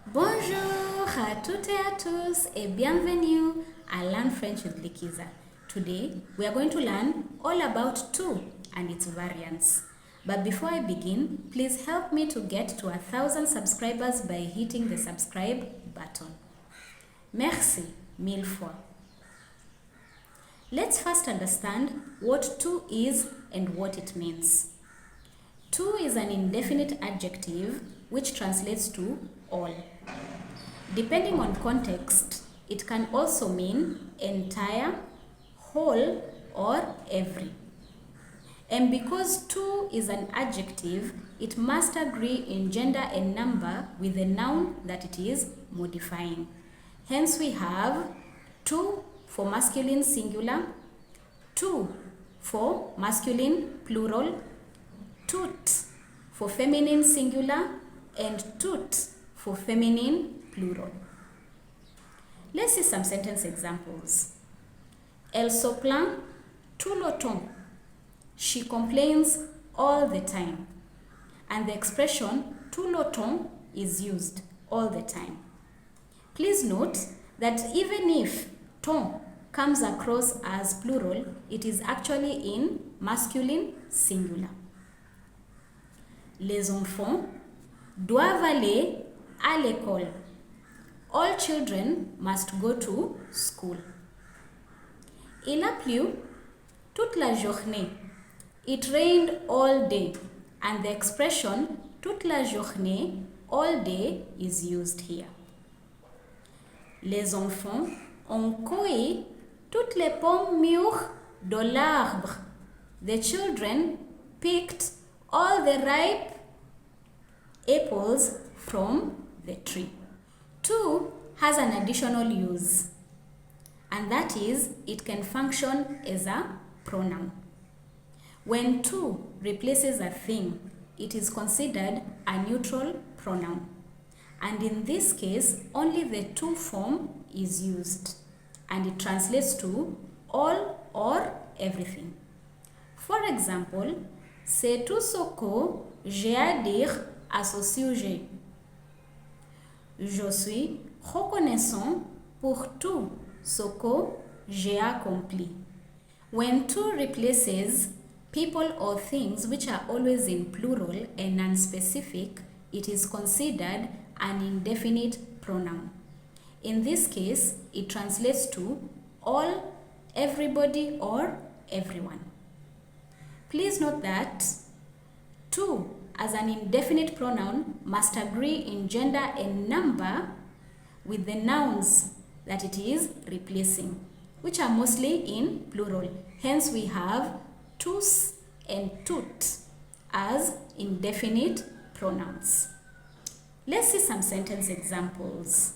Bonjour à toutes et à tous et bienvenue à Learn French with Likiza. Today we are going to learn all about tout and its variants. But before I begin, please help me to get to 1,000 subscribers by hitting the subscribe button. Merci mille fois. Let's first understand what tout is and what it means. Tout is an indefinite adjective which translates to all. Depending on context, it can also mean entire, whole, or every. And because tout is an adjective, it must agree in gender and number with the noun that it is modifying. Hence we have tout for masculine singular, tout for masculine plural, tout for feminine singular, and toutes for feminine plural. Let's see some sentence examples. Elle se plaint tout le temps. She complains all the time. And the expression tout le temps is used all the time. Please note that even if temps comes across as plural, it is actually in masculine singular. Les enfants doivent aller à l'école. All children must go to school. Il a plu toute la journée. It rained all day. And the expression toute la journée, all day, is used here. Les enfants ont cueilli toutes les pommes mûres de l'arbre. The children picked all the ripe apples from the tree. Tout has an additional use, and that is it can function as a pronoun. When tout replaces a thing, it is considered a neutral pronoun, and in this case only the tout form is used, and it translates to all or everything. For example, c'est tout ce que j'ai à dire à ce sujet. Je suis reconnaissant pour tout ce que j'ai accompli. When tout replaces people or things which are always in plural and non-specific, it is considered an indefinite pronoun. In this case, it translates to all, everybody, or everyone. Please note that tout as an indefinite pronoun must agree in gender and number with the nouns that it is replacing, which are mostly in plural. Hence we have tous and toutes as indefinite pronouns. Let's see some sentence examples.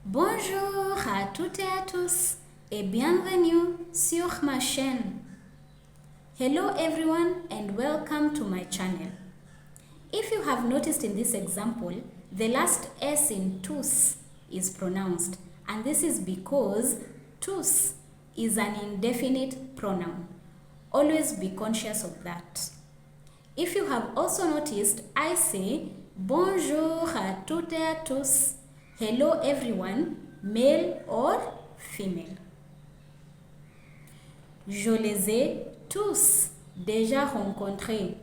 Bonjour à toutes et à tous et bienvenue sur ma chaîne. Hello everyone and welcome to my channel. If you have noticed in this example, the last S in tous is pronounced, and this is because tous is an indefinite pronoun. Always be conscious of that. If you have also noticed, I say bonjour à toutes et à tous, hello everyone, male or female. Je les ai tous déjà rencontrés.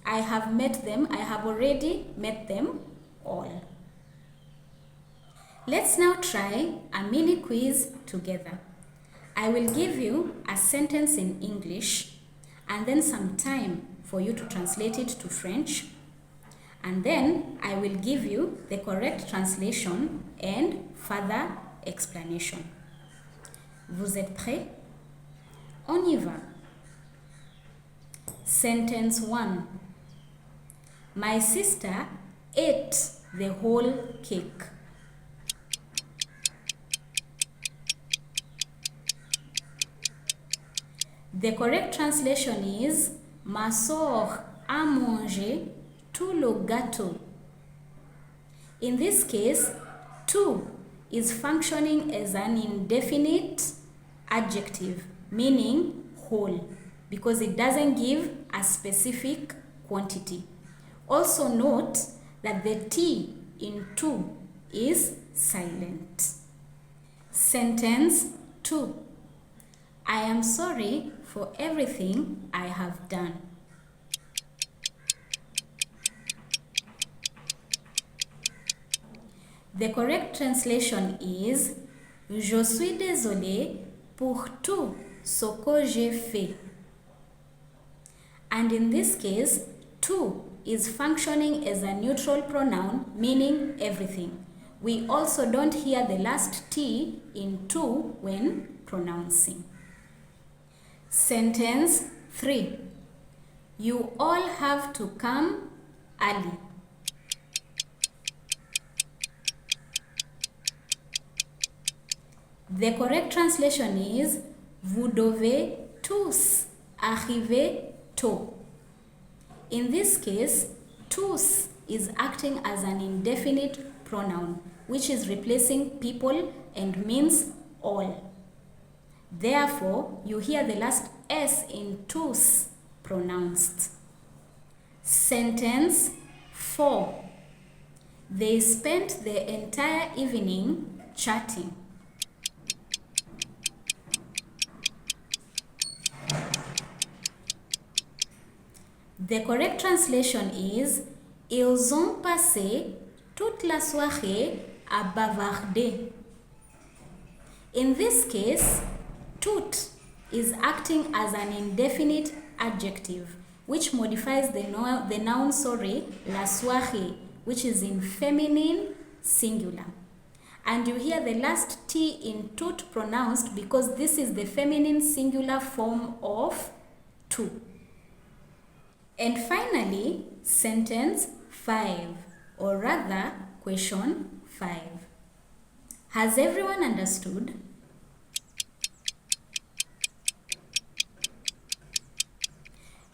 I have met them, I have already met them all. Let's now try a mini quiz together. I will give you a sentence in English and then some time for you to translate it to French. And then I will give you the correct translation and further explanation. Vous êtes prêts? On y va. Sentence 1. My sister ate the whole cake. The correct translation is Ma sœur a mangé tout le gâteau. In this case, tout is functioning as an indefinite adjective, meaning whole, because it doesn't give a specific quantity. Also note that the T in tout is silent. Sentence 2. I am sorry for everything I have done. The correct translation is Je suis désolé pour tout ce que j'ai fait. And in this case, tout is functioning as a neutral pronoun meaning everything. We also don't hear the last T in tout when pronouncing. Sentence 3. You all have to come early. The correct translation is Vous devez tous arriver tôt. In this case, tous is acting as an indefinite pronoun, which is replacing people and means all. Therefore, you hear the last S in tous pronounced. Sentence 4. They spent the entire evening chatting. The correct translation is Ils ont passé toute la soirée à bavarder. In this case, tout is acting as an indefinite adjective, which modifies the noun la soirée, which is in feminine singular. And you hear the last T in tout pronounced because this is the feminine singular form of tout. And finally, sentence 5, or rather, question 5. Has everyone understood?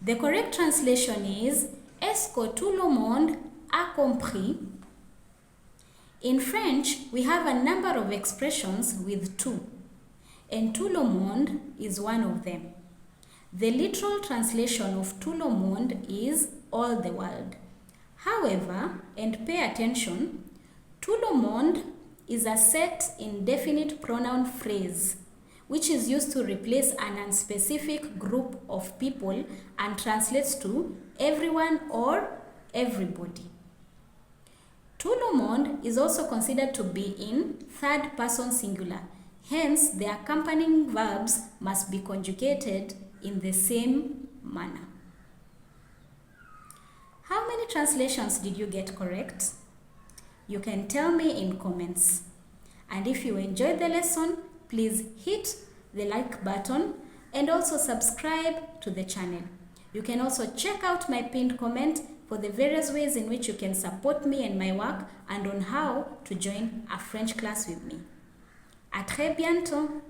The correct translation is Est-ce que tout le monde a compris? In French, we have a number of expressions with tout, and tout le monde is one of them. The literal translation of tout le monde is all the world. However, and pay attention, tout le monde is a set indefinite pronoun phrase which is used to replace an unspecific group of people and translates to everyone or everybody. Tout le monde is also considered to be in third person singular. Hence, the accompanying verbs must be conjugated in the same manner. How many translations did you get correct? You can tell me in comments. And if you enjoyed the lesson, please hit the like button and also subscribe to the channel. You can also check out my pinned comment for the various ways in which you can support me and my work and on how to join a French class with me. À très bientôt!